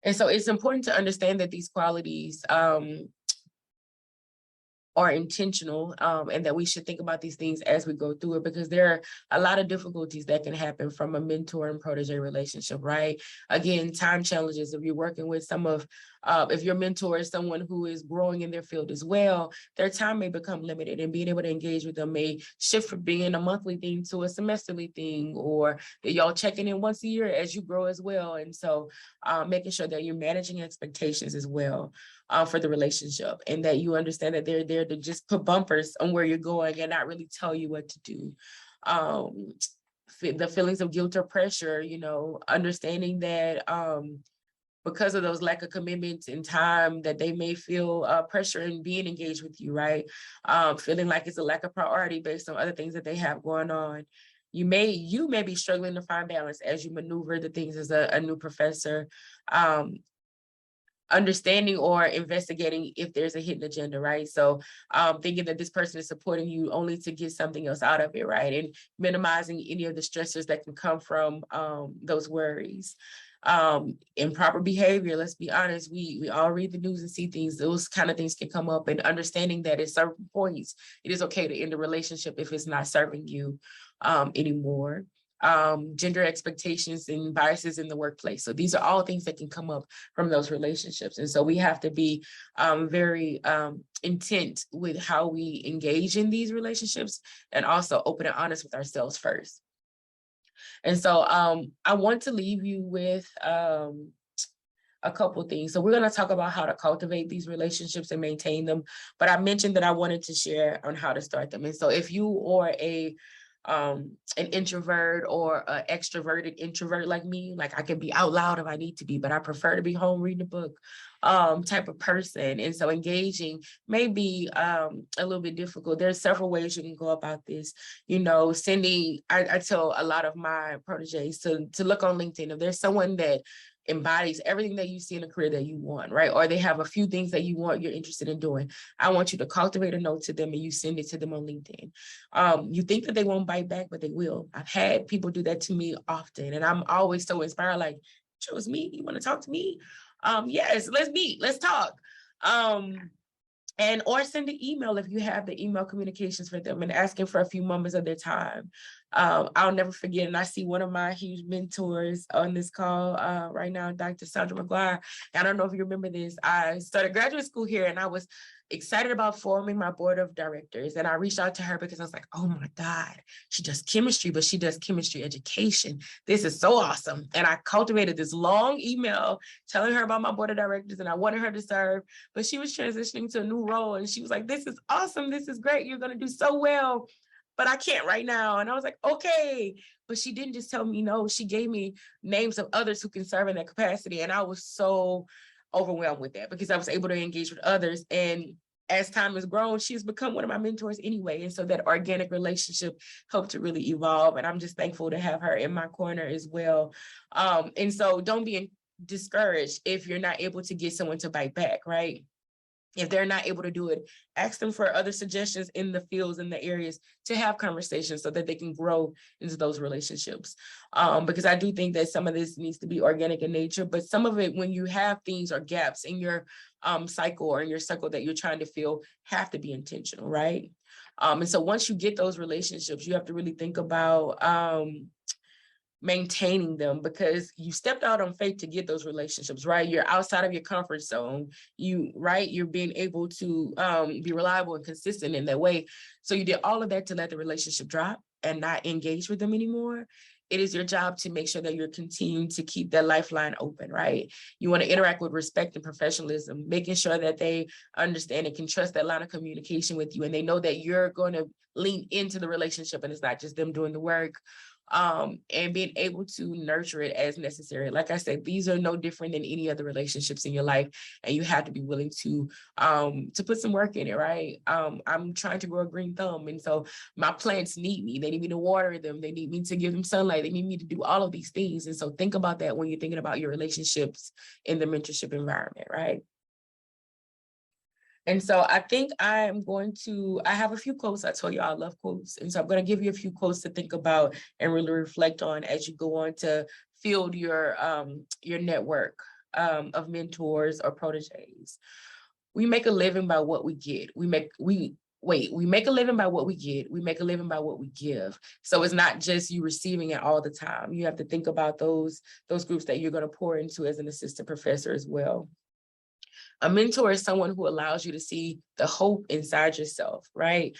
Speaker 2: And so it's important to understand that these qualities are intentional, and that we should think about these things as we go through it, because there are a lot of difficulties that can happen from a mentor and protege relationship, right? Again, time challenges. If you're working with if your mentor is someone who is growing in their field as well, their time may become limited, and being able to engage with them may shift from being a monthly thing to a semesterly thing, or that y'all checking in once a year as you grow as well. And so making sure that you're managing expectations as well for the relationship, and that you understand that they're there to just put bumpers on where you're going and not really tell you what to do. the feelings of guilt or pressure, you know, understanding that because of those lack of commitments and time that they may feel pressure in being engaged with you, right? Feeling like it's a lack of priority based on other things that they have going on. You may be struggling to find balance as you maneuver the things as a new professor. Understanding or investigating if there's a hidden agenda, right? So thinking that this person is supporting you only to get something else out of it, right? And minimizing any of the stressors that can come from those worries. Improper behavior, let's be honest, we all read the news and see things, those kind of things can come up, and understanding that at certain points, it is okay to end a relationship if it's not serving you anymore. Gender expectations and biases in the workplace. So these are all things that can come up from those relationships. And so we have to be very intent with how we engage in these relationships, and also open and honest with ourselves first. And so I want to leave you with a couple of things. So we're going to talk about how to cultivate these relationships and maintain them. But I mentioned that I wanted to share on how to start them. And so if you are an introvert or an extroverted introvert like me, like I can be out loud if I need to be, but I prefer to be home reading a book type of person. And so engaging may be a little bit difficult. There's several ways you can go about this. You know, I tell a lot of my proteges to look on LinkedIn. If there's someone that embodies everything that you see in a career that you want, right? Or they have a few things that you're interested in doing, I want you to cultivate a note to them and you send it to them on LinkedIn. You think that they won't bite back, but they will. I've had people do that to me often, and I'm always so inspired, like, chose me, you want to talk to me? Yes, let's meet, let's talk. Or send an email if you have the email communications for them, and asking for a few moments of their time. I'll never forget, and I see one of my huge mentors on this call right now, Dr. Sandra McGuire. I don't know if you remember this. I started graduate school here, and I was excited about forming my board of directors. And I reached out to her because I was like, oh my God, she does chemistry, but she does chemistry education. This is so awesome. And I cultivated this long email telling her about my board of directors, and I wanted her to serve, but she was transitioning to a new role. And she was like, this is awesome. This is great. You're going to do so well, but I can't right now. And I was like, okay. But she didn't just tell me no. She gave me names of others who can serve in that capacity. And I was so overwhelmed with that because I was able to engage with others. And as time has grown, she's become one of my mentors anyway. And so that organic relationship helped to really evolve. And I'm just thankful to have her in my corner as well. And so don't be discouraged if you're not able to get someone to bite back, right? If they're not able to do it, ask them for other suggestions in the fields, in the areas, to have conversations so that they can grow into those relationships. Because I do think that some of this needs to be organic in nature, but some of it, when you have things or gaps in your cycle or in your circle that you're trying to fill, have to be intentional, right? And so once you get those relationships, you have to really think about maintaining them, because you stepped out on faith to get those relationships, right? You're outside of your comfort zone, you're being able to be reliable and consistent in that way. So you did all of that to let the relationship drop and not engage with them anymore. It is your job to make sure that you're continuing to keep that lifeline open, right? You want to interact with respect and professionalism, making sure that they understand and can trust that line of communication with you, and they know that you're going to lean into the relationship and it's not just them doing the work. And being able to nurture it as necessary. Like I said, these are no different than any other relationships in your life, and you have to be willing to put some work in it, right? I'm trying to grow a green thumb, and so my plants need me. They need me to water them. They need me to give them sunlight. They need me to do all of these things. And so think about that when you're thinking about your relationships in the mentorship environment, right? And so I think I have a few quotes. I told you I love quotes. And so I'm going to give you a few quotes to think about and really reflect on as you go on to field your network of mentors or proteges. We make a living by what we get. We make a living by what we get. We make a living by what we give. So it's not just you receiving it all the time. You have to think about those groups that you're going to pour into as an assistant professor as well. A mentor is someone who allows you to see the hope inside yourself, right?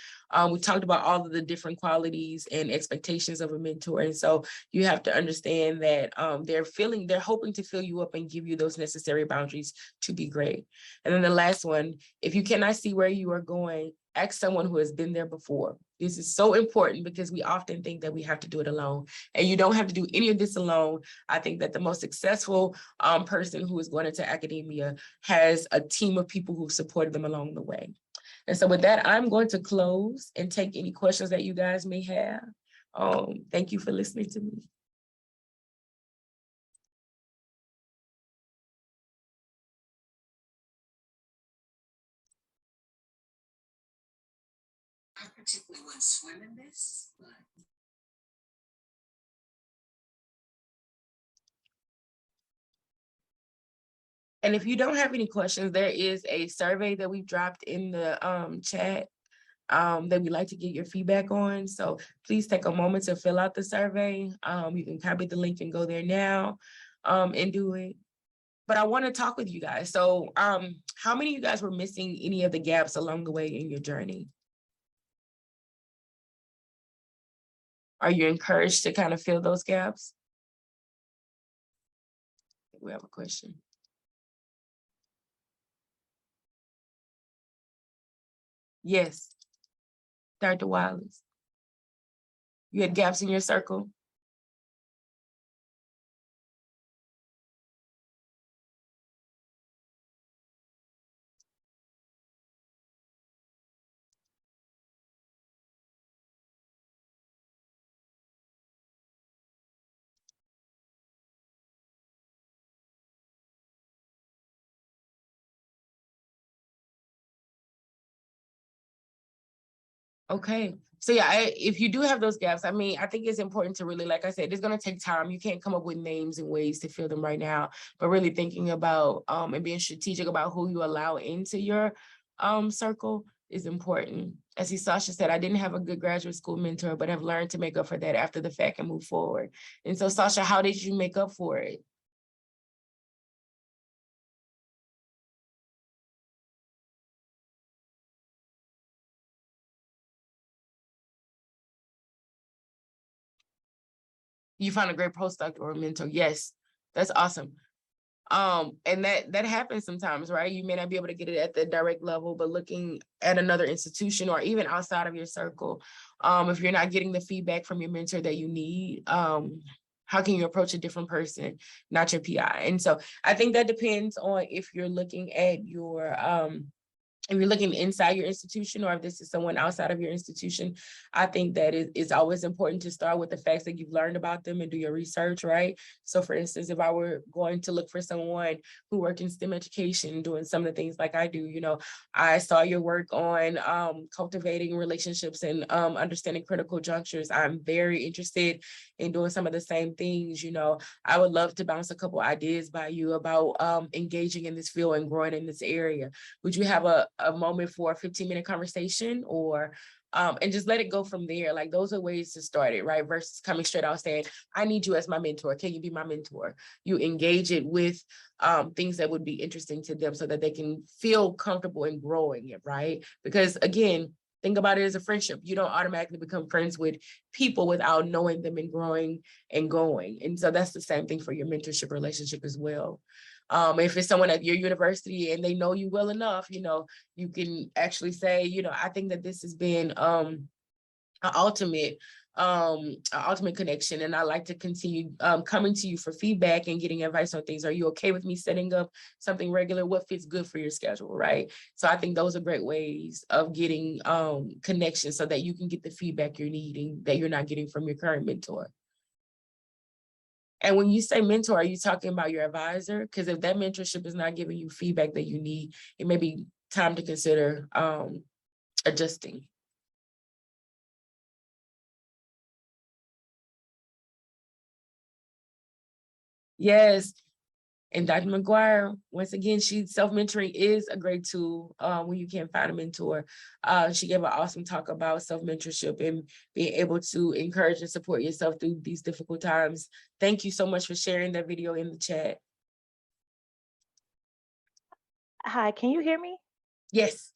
Speaker 2: We talked about all of the different qualities and expectations of a mentor. And so you have to understand that they're hoping to fill you up and give you those necessary boundaries to be great. And then the last one, if you cannot see where you are going, ask someone who has been there before. This is so important because we often think that we have to do it alone, and you don't have to do any of this alone. I think that the most successful person who is going into academia has a team of people who've supported them along the way. And so with that, I'm going to close and take any questions that you guys may have. Thank you for listening to me.
Speaker 4: I particularly wouldn't swim in this, but.
Speaker 2: And if you don't have any questions, there is a survey that we dropped in the chat that we'd like to get your feedback on. So please take a moment to fill out the survey. You can copy the link and go there now and do it. But I want to talk with you guys. So how many of you guys were missing any of the gaps along the way in your journey? Are you encouraged to kind of fill those gaps? We have a question. Yes, Dr. Wallace. You had gaps in your circle? Okay. So yeah, if you do have those gaps, I mean, I think it's important to really, like I said, it's going to take time. You can't come up with names and ways to fill them right now, but really thinking about and being strategic about who you allow into your circle is important. As Sasha said, I didn't have a good graduate school mentor, but have learned to make up for that after the fact and move forward. And so Sasha, how did you make up for it? You found a great postdoc or mentor. Yes, that's awesome. And that happens sometimes, right? You may not be able to get it at the direct level, but looking at another institution or even outside of your circle, if you're not getting the feedback from your mentor that you need, how can you approach a different person, not your PI? And so I think that depends on if you're looking at your if you're looking inside your institution or if this is someone outside of your institution. I think that it's always important to start with the facts that you've learned about them and do your research, right? So for instance, if I were going to look for someone who worked in STEM education, doing some of the things like I do, you know, I saw your work on cultivating relationships and understanding critical junctures. I'm very interested in doing some of the same things. You know, I would love to bounce a couple ideas by you about engaging in this field and growing in this area. Would you have a moment for a 15-minute conversation or and just let it go from there? Like those are ways to start it, right? Versus coming straight out saying, I need you as my mentor. Can you be my mentor? You engage it with things that would be interesting to them so that they can feel comfortable in growing it, right? Because again, think about it as a friendship. You don't automatically become friends with people without knowing them and growing and going. And so that's the same thing for your mentorship relationship as well. If it's someone at your university and they know you well enough, you know, you can actually say, you know, I think that this has been an ultimate connection, and I like to continue coming to you for feedback and getting advice on things. Are you okay with me setting up something regular? What fits good for your schedule, right? So I think those are great ways of getting connections so that you can get the feedback you're needing that you're not getting from your current mentor. And when you say mentor, are you talking about your advisor? Because if that mentorship is not giving you feedback that you need, it may be time to consider adjusting. Yes. And Dr. McGuire, once again, self-mentoring is a great tool when you can't find a mentor. She gave an awesome talk about self-mentorship and being able to encourage and support yourself through these difficult times. Thank you so much for sharing that video in the chat.
Speaker 5: Hi, can you hear me?
Speaker 2: Yes.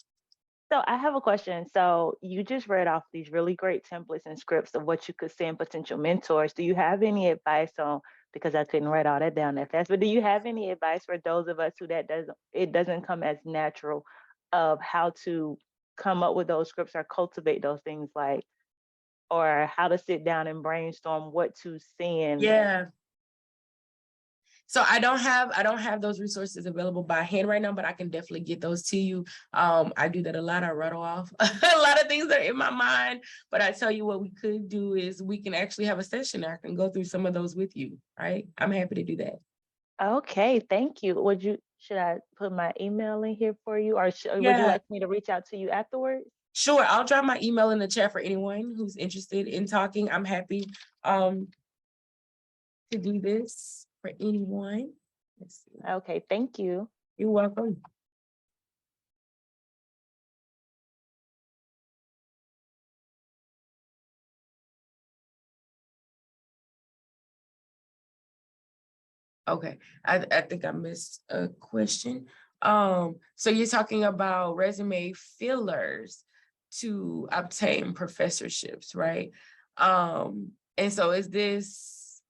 Speaker 5: So I have a question. So you just read off these really great templates and scripts of what you could send potential mentors. Do you have any advice on, because I couldn't write all that down that fast, but do you have any advice for those of us who it doesn't come as natural of how to come up with those scripts or cultivate those things, like, or how to sit down and brainstorm what to send?
Speaker 2: Yeah. So I don't have those resources available by hand right now, but I can definitely get those to you. I do that a lot. I rattle off a lot of things that are in my mind, but I tell you what we could do is we can actually have a session. I can go through some of those with you, right? I'm happy to do that.
Speaker 5: Okay, thank you. Should I put my email in here for you, or would you
Speaker 2: Yeah.
Speaker 5: like me to reach out to you afterwards?
Speaker 2: Sure, I'll drop my email in the chat for anyone who's interested in talking. I'm happy to do this for anyone. Let's see.
Speaker 5: Okay, thank you.
Speaker 2: You're welcome. Okay, I think I missed a question. So you're talking about resume fillers to obtain professorships, right? And so is this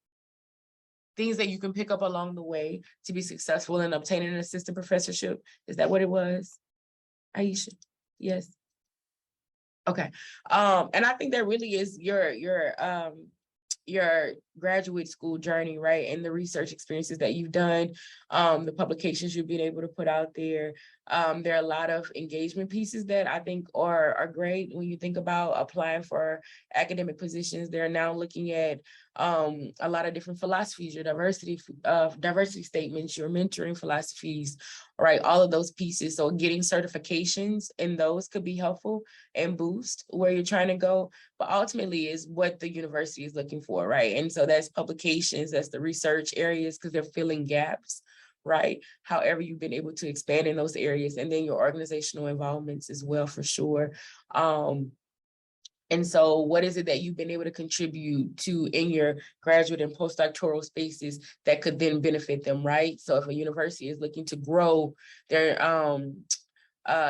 Speaker 2: things that you can pick up along the way to be successful in obtaining an assistant professorship? Is that what it was, Aisha? Yes. Okay. And I think that really is your graduate school journey, right? And the research experiences that you've done, the publications you've been able to put out there. There are a lot of engagement pieces that I think are great when you think about applying for academic positions. They're now looking at a lot of different philosophies, your diversity statements, your mentoring philosophies, right? All of those pieces. So getting certifications in those could be helpful and boost where you're trying to go, but ultimately is what the university is looking for, right? And so that's publications, that's the research areas, because they're filling gaps, right? However, you've been able to expand in those areas, and then your organizational involvements as well, for sure. And so what is it that you've been able to contribute to in your graduate and postdoctoral spaces that could then benefit them, right? So if a university is looking to grow their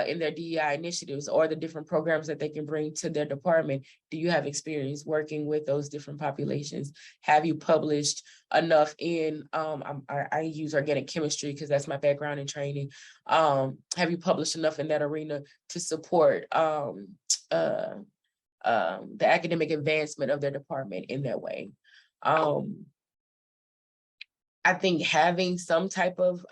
Speaker 2: in their DEI initiatives or the different programs that they can bring to their department, do you have experience working with those different populations? Have you published enough in, I use organic chemistry because that's my background in training. Have you published enough in that arena to support the academic advancement of their department in that way? I think having some type of,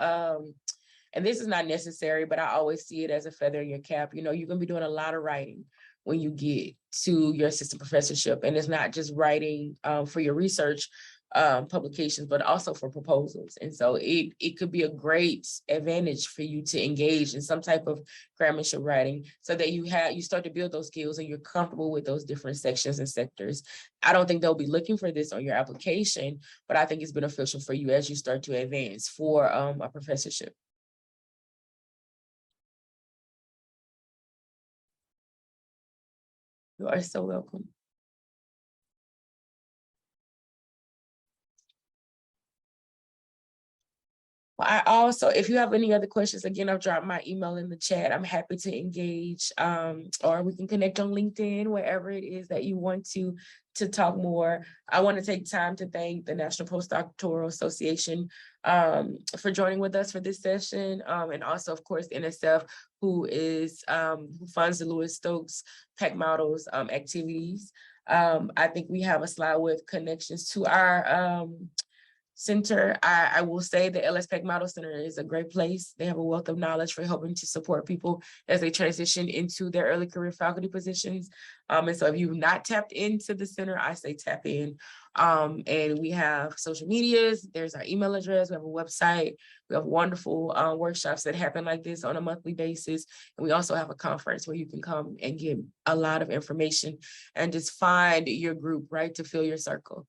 Speaker 2: and this is not necessary, but I always see it as a feather in your cap. You know, you're gonna be doing a lot of writing when you get to your assistant professorship. And it's not just writing for your research publications, but also for proposals. And so it could be a great advantage for you to engage in some type of grammatic writing so that you start to build those skills and you're comfortable with those different sections and sectors. I don't think they'll be looking for this on your application, but I think it's beneficial for you as you start to advance for a professorship. You are so welcome. Well, I also, if you have any other questions, again, I've dropped my email in the chat. I'm happy to engage, or we can connect on LinkedIn, wherever it is that you want to talk more. I want to take time to thank the National Postdoctoral Association for joining with us for this session, and also, of course, NSF, who funds the Louis Stokes PAC Models activities. I think we have a slide with connections to our center. I will say the LS-PAC Model Center is a great place. They have a wealth of knowledge for helping to support people as they transition into their early career faculty positions. And so if you've not tapped into the center, I say tap in. And we have social medias. There's our email address. We have a website. We have wonderful workshops that happen like this on a monthly basis. And we also have a conference where you can come and get a lot of information and just find your group, right, to fill your circle.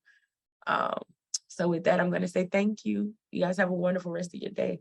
Speaker 2: So with that, I'm going to say thank you. You guys have a wonderful rest of your day.